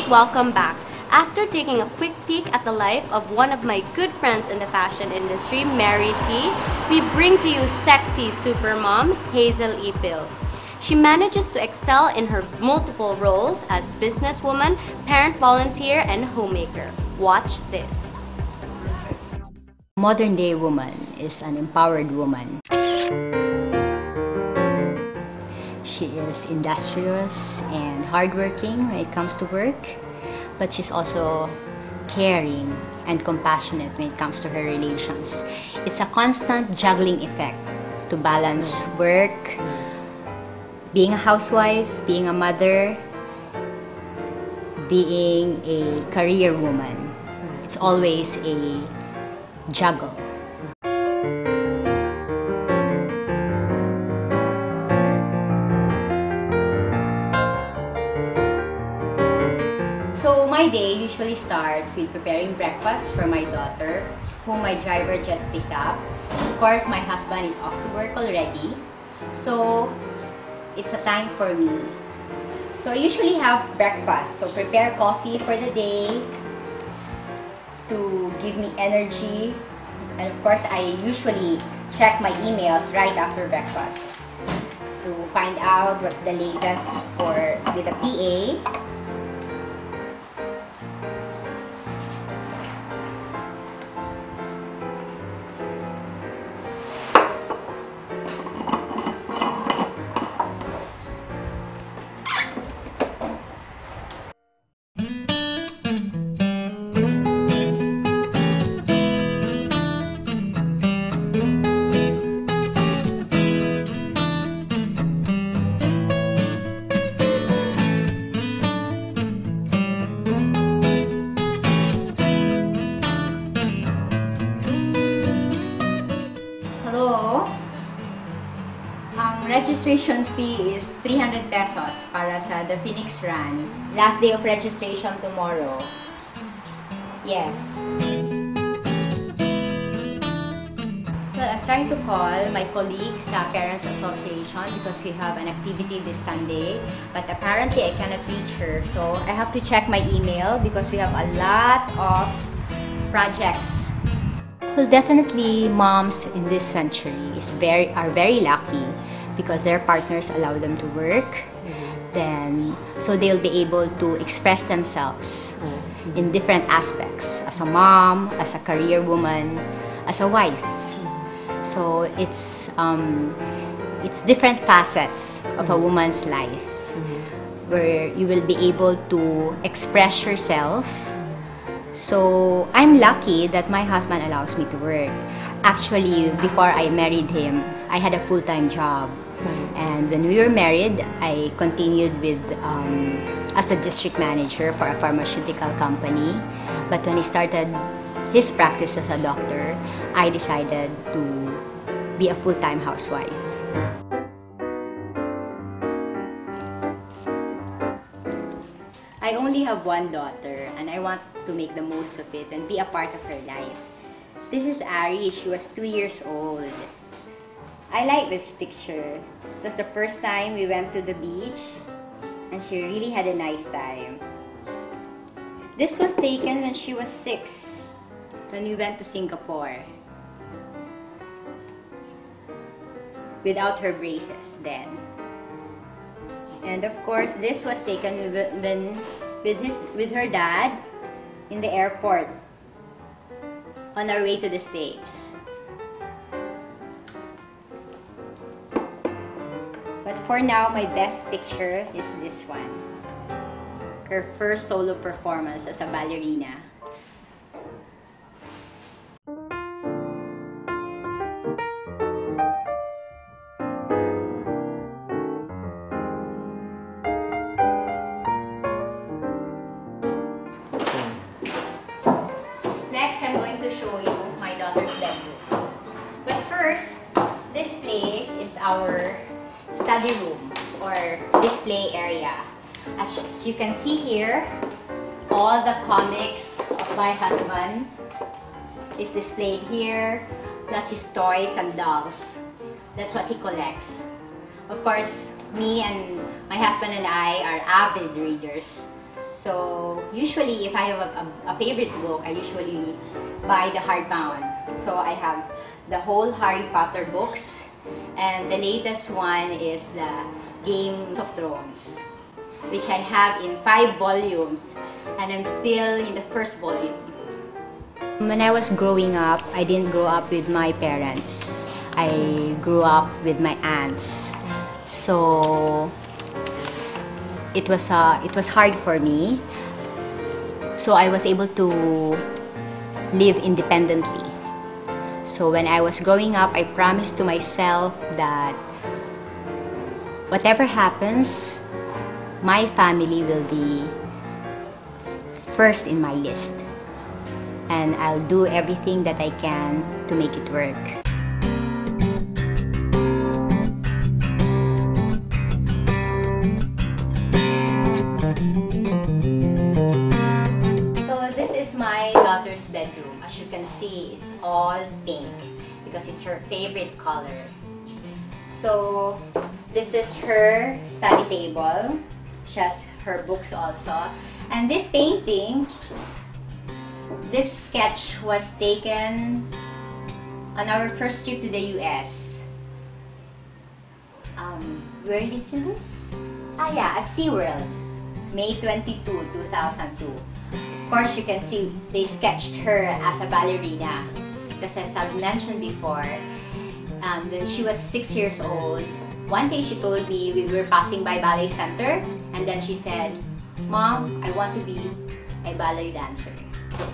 welcome back. After taking a quick peek at the life of one of my good friends in the fashion industry, Mary T, we bring to you sexy supermom, Hazel Ipil. She manages to excel in her multiple roles as businesswoman, parent volunteer, and homemaker. Watch this. Modern day woman is an empowered woman. She is industrious and hardworking when it comes to work, but she's also caring and compassionate when it comes to her relations. It's a constant juggling effect to balance work, being a housewife, being a mother, being a career woman. It's always a juggle. So my day usually starts with preparing breakfast for my daughter, whom my driver just picked up. Of course, my husband is off to work already, so it's a time for me. So I usually have breakfast, so prepare coffee for the day to give me energy. And of course, I usually check my emails right after breakfast to find out what's the latest with the PA. Ang registration fee is 300 pesos para sa the Phoenix Run. Last day of registration tomorrow. Yes. Well, I'm trying to call my colleagues sa Parents Association because we have an activity this Sunday. But apparently, I cannot reach her. So, I have to check my email because we have a lot of projects. Well, definitely, moms in this century are very lucky because their partners allow them to work. So they'll be able to express themselves in different aspects as a mom, as a career woman, as a wife. So it's different facets of a woman's life where you will be able to express yourself. So I'm lucky that my husband allows me to work. Actually, before I married him, I had a full-time job. And when we were married, I continued with as a district manager for a pharmaceutical company. But when he started his practice as a doctor, I decided to be a full-time housewife. I only have one daughter and I want to make the most of it and be a part of her life. This is Ari. She was 2 years old. I like this picture. It was the first time we went to the beach and she really had a nice time. This was taken when she was 6, when we went to Singapore. Without her braces then. And of course, this was taken with her dad in the airport on our way to the States. But for now, my best picture is this one. Her first solo performance as a ballerina. Next, I'm going to show you my daughter's bedroom. But first, this place is our study room or display area. As you can see here, all the comics of my husband is displayed here, plus his toys and dolls. That's what he collects. Of course, me and my husband and I are avid readers. So usually if I have a favorite book, I usually buy the hardbound. So I have the whole Harry Potter books, and the latest one is the Game of Thrones, which I have in 5 volumes, and I'm still in the first volume. When I was growing up, I didn't grow up with my parents. I grew up with my aunts. So it was hard for me. So I was able to live independently. So when I was growing up, I promised to myself that whatever happens, my family will be first in my list. And I'll do everything that I can to make it work. So this is my daughter's bedroom. As you can see, it's all pink because it's her favorite color. So this is her study table. She has her books also. And this painting, this sketch was taken on our first trip to the US. Where is this? At SeaWorld, May 22, 2002. Of course, you can see they sketched her as a ballerina. Because as I've mentioned before, when she was 6 years old, one day she told me we were passing by ballet center, and then she said, "Mom, I want to be a ballet dancer."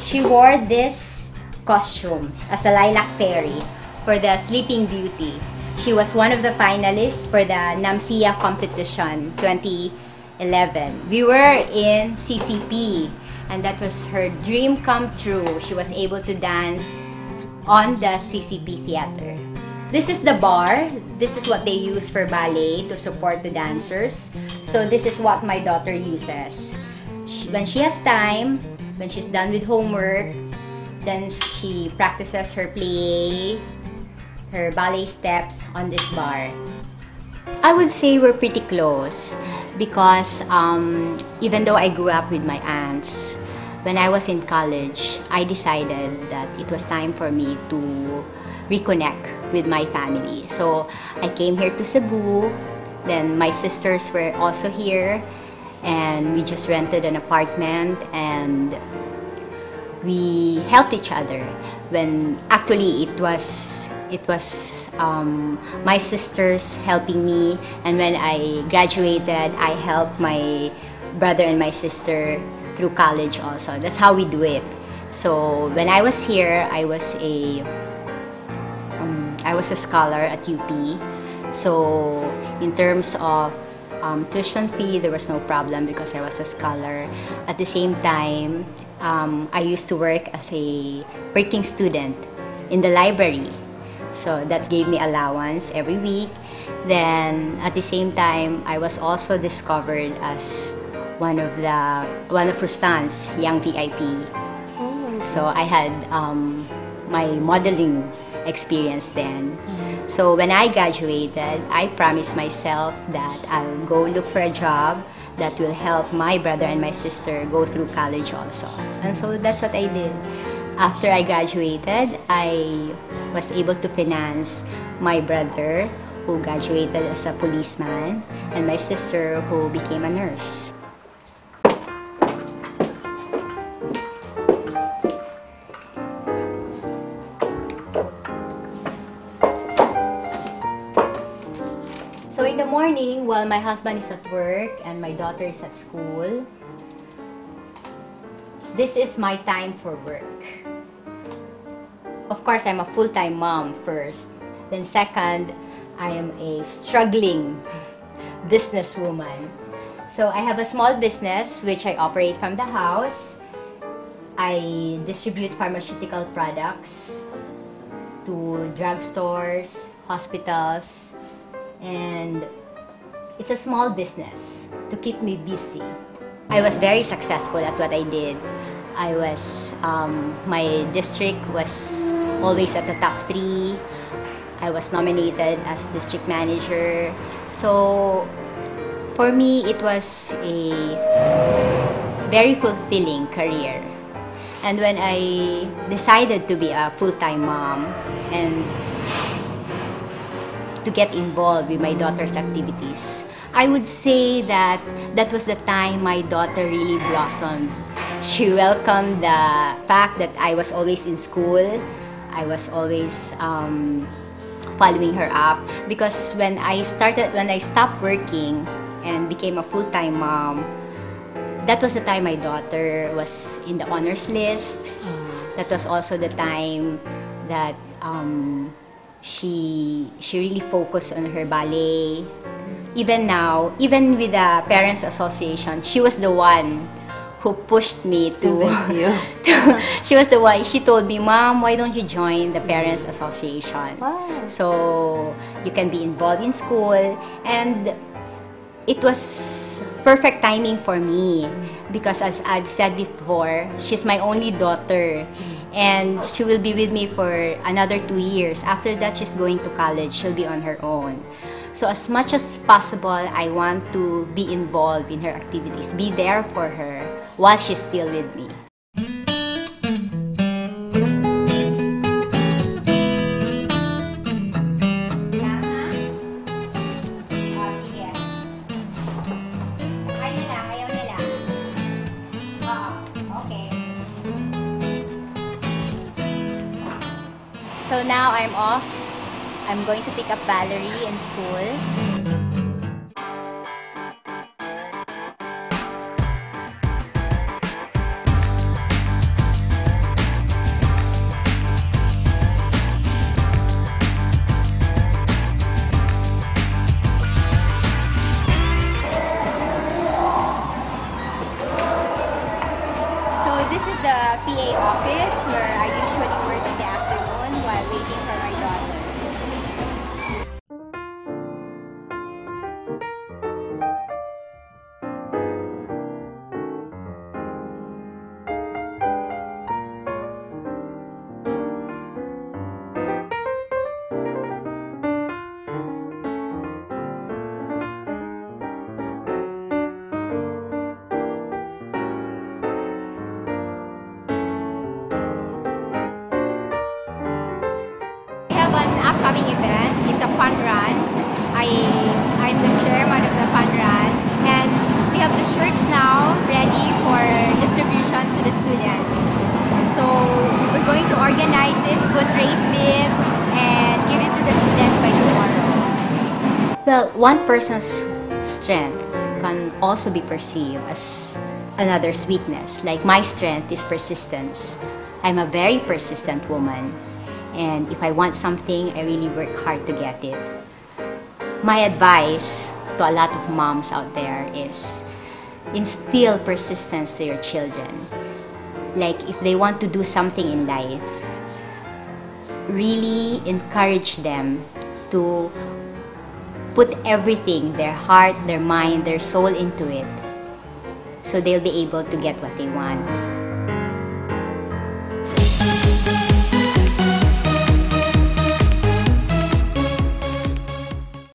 She wore this costume as a lilac fairy for the Sleeping Beauty. She was one of the finalists for the NAMSIA competition 2011. We were in CCP, and that was her dream come true. She was able to dance on the CCP theater. This is the bar. This is what they use for ballet to support the dancers. So this is what my daughter uses. When she has time, when she's done with homework, then she practices her play, her ballet steps on this bar. I would say we're pretty close because even though I grew up with my aunts, when I was in college, I decided that it was time for me to reconnect with my family. So I came here to Cebu, then my sisters were also here, and we just rented an apartment and we helped each other. When actually it was my sisters helping me, and when I graduated, I helped my brother and my sister through college also. That's how we do it. So when I was here, I was a scholar at UP. So in terms of tuition fee, there was no problem because I was a scholar. At the same time, I used to work as a working student in the library. So that gave me allowance every week. Then at the same time, I was also discovered as one of Rustan's young VIP. So I had my modeling experience then. So when I graduated, I promised myself that I'll go look for a job that will help my brother and my sister go through college also. And so that's what I did. After I graduated, I was able to finance my brother, who graduated as a policeman, and my sister, who became a nurse. So in the morning, while my husband is at work and my daughter is at school, this is my time for work. Of course, I'm a full-time mom first. Then second, I am a struggling businesswoman. So I have a small business which I operate from the house. I distribute pharmaceutical products to drugstores, hospitals, and it's a small business to keep me busy. I was very successful at what I did. My district was always at the top 3. I was nominated as district manager. So for me, it was a very fulfilling career. And when I decided to be a full-time mom and to get involved with my daughter's activities, I would say that that was the time my daughter really blossomed. She welcomed the fact that I was always in school. I was always following her up, because when I stopped working and became a full-time mom, that was the time my daughter was in the honors list. That was also the time that she really focused on her ballet. Even now, even with the Parents Association, she was the one who pushed me to she was the one. She told me, "Mom, why don't you join the Parents Association? Wow. So you can be involved in school." And it was perfect timing for me, because as I've said before, she's my only daughter, and she will be with me for another 2 years. After that, she's going to college. She'll be on her own. So as much as possible, I want to be involved in her activities, be there for her while she's still with me. So now I'm off. I'm going to pick up Valerie in school. So this is the PA office where I usually work in the afternoon while waiting for my daughter. An upcoming event. It's a fun run. I'm the chairman of the fun run, and we have the shirts now ready for distribution to the students. So we're going to organize this, put race bibs, and give it to the students by tomorrow. Well, one person's strength can also be perceived as another's weakness. Like my strength is persistence. I'm a very persistent woman. And if I want something, I really work hard to get it. My advice to a lot of moms out there is instill persistence to your children. Like if they want to do something in life, really encourage them to put everything, their heart, their mind, their soul into it, so they'll be able to get what they want.